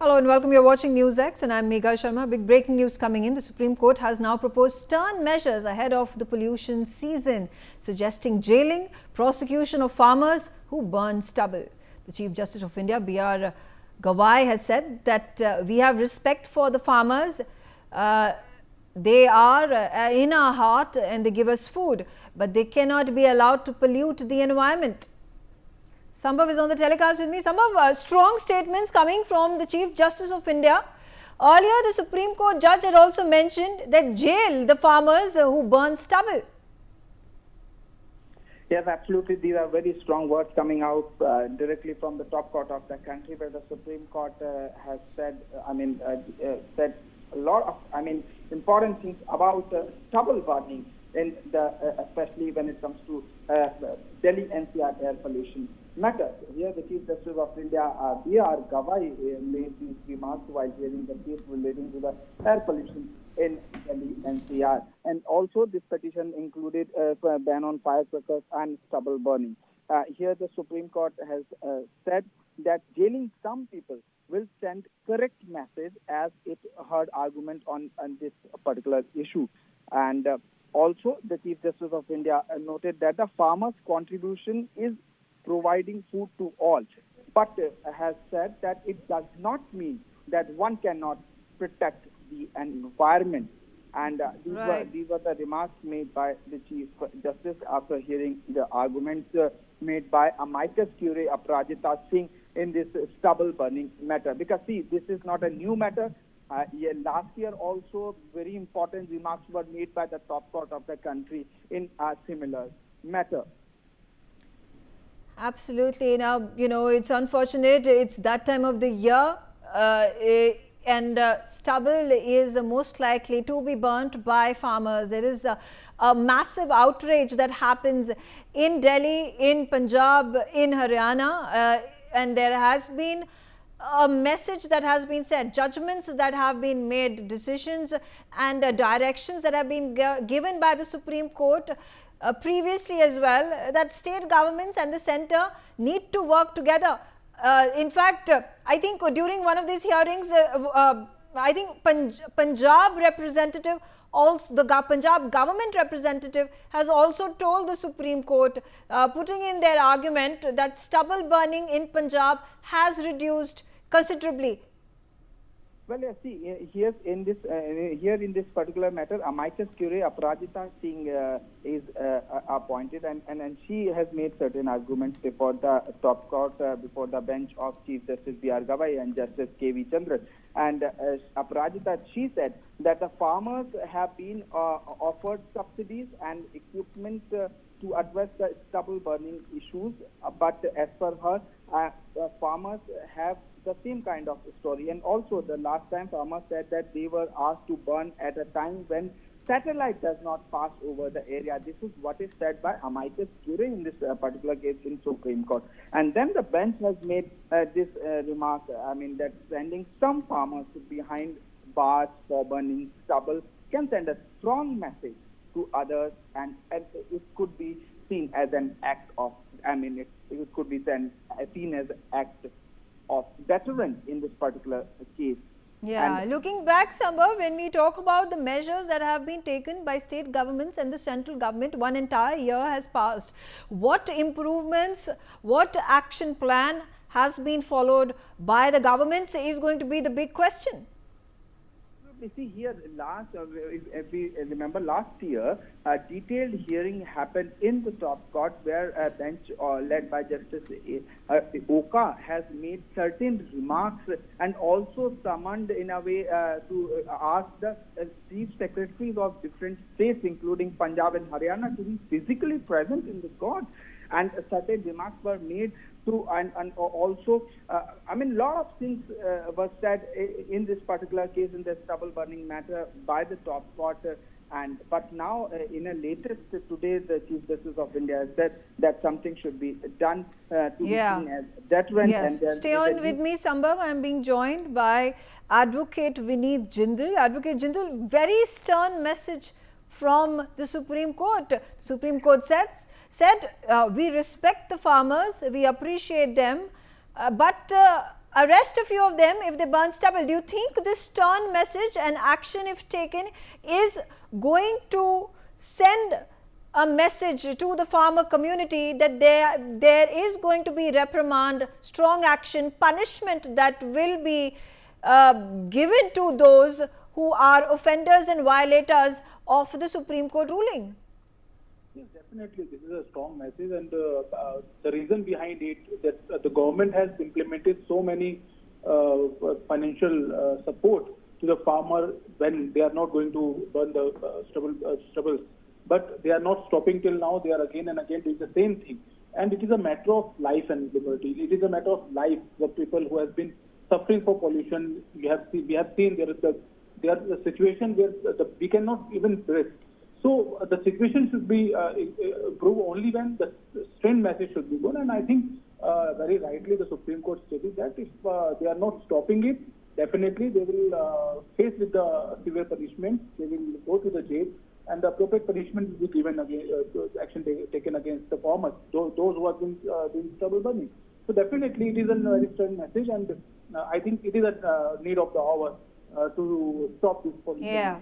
Hello and welcome. You're watching NewsX and I'm Megha Sharma. Big breaking news coming in. The Supreme Court has now proposed stern measures ahead of the pollution season, suggesting jailing, prosecution of farmers who burn stubble. The Chief Justice of India, BR Gavai, has said that we have respect for the farmers. They are in our heart and they give us food, but they cannot be allowed to pollute the environment. Sambhav is on the telecast with me. Sambhav, strong statements coming from the Chief Justice of India. Earlier, the Supreme Court judge had also mentioned that jail the farmers who burn stubble. Yes, absolutely. These are very strong words coming out directly from the top court of the country, where the Supreme Court has said, said a lot of, important things about stubble burning, in the, especially when it comes to Delhi NCR air pollution matter. Here, the Chief Justice of India, BR Gavai, made these remarks while hearing the case relating to the air pollution in Delhi NCR. And also, this petition included a ban on firecrackers and stubble burning. Here, the Supreme Court has said that jailing some people will send correct message, as it heard argument on this particular issue. And also, the Chief Justice of India noted that the farmers' contribution is providing food to all, but has said that it does not mean that one cannot protect the environment. And these were the remarks made by the Chief Justice after hearing the arguments made by amicus curiae Aparajita Singh in this stubble burning matter. Because see, this is not a new matter. Last year also very important remarks were made by the top court of the country in a similar matter. Absolutely. Now, it's unfortunate. It's that time of the year and stubble is most likely to be burnt by farmers. There is a massive outrage that happens in Delhi, in Punjab, in Haryana, and there has been a message that has been said, judgments that have been made, decisions and directions that have been given by the Supreme Court previously as well, that state governments and the centre need to work together. In fact, I think during one of these hearings, I think Punjab representative, also the Punjab government representative, has also told the Supreme Court, putting in their argument that stubble burning in Punjab has reduced considerably. Well, see, here in this particular matter, amicus curiae Aparajita Singh is appointed, and she has made certain arguments before the top court, before the bench of Chief Justice BR Gavai and Justice KV Chandran. And Aparajita, she said that the farmers have been offered subsidies and equipment to address the stubble burning issues, but as per her, farmers have the same kind of story. And also, the last time farmers said that they were asked to burn at a time when satellite does not pass over the area. This is what is said by amicus curiae in this particular case in Supreme Court. And then the bench has made this remark, that sending some farmers behind bars for burning stubble can send a strong message to others, and it could be seen as an act of, it could be seen as an act of deterrence in this particular case. Yeah, and looking back, Sambhav, when we talk about the measures that have been taken by state governments and the central government, one entire year has passed. What improvements, what action plan has been followed by the governments is going to be the big question. You see, here if we remember last year, a detailed hearing happened in the top court, where a bench led by Justice Oka has made certain remarks and also summoned in a way to ask the chief secretaries of different states, including Punjab and Haryana, to be physically present in the court. And certain remarks were made to, and also, a lot of things were said in this particular case, in the stubble burning matter, by the top court. But now, in a latest today, the Chief Justice of India has said that something should be done to be seen as deterrent. Yes, and stay on with me, Sambhav. I am being joined by Advocate Vineet Jindal. Advocate Jindal, very stern message from the Supreme Court. The Supreme Court said we respect the farmers, we appreciate them, but arrest a few of them if they burn stubble. Do you think this stern message and action, if taken, is going to send a message to the farmer community that there is going to be reprimand, strong action, punishment that will be given to those who are offenders and violators of the Supreme Court ruling? Yes, definitely. This is a strong message, and the reason behind it that the government has implemented so many financial support to the farmer when they are not going to burn the stubble. But they are not stopping till now. They are again and again doing the same thing. And it is a matter of life and liberty. It is a matter of life. The people who have been suffering for pollution, we have seen there is the situation where we cannot even breathe. So the situation should be improved only when the stern message should be given. And I think very rightly the Supreme Court stated that if they are not stopping it, definitely they will face with the severe punishment. They will go to the jail, and the appropriate punishment will be given against action taken against the farmers, those who have been doing stubble burning. So definitely it is a very stern message, and I think it is a need of the hour to stop this pollution. Yeah.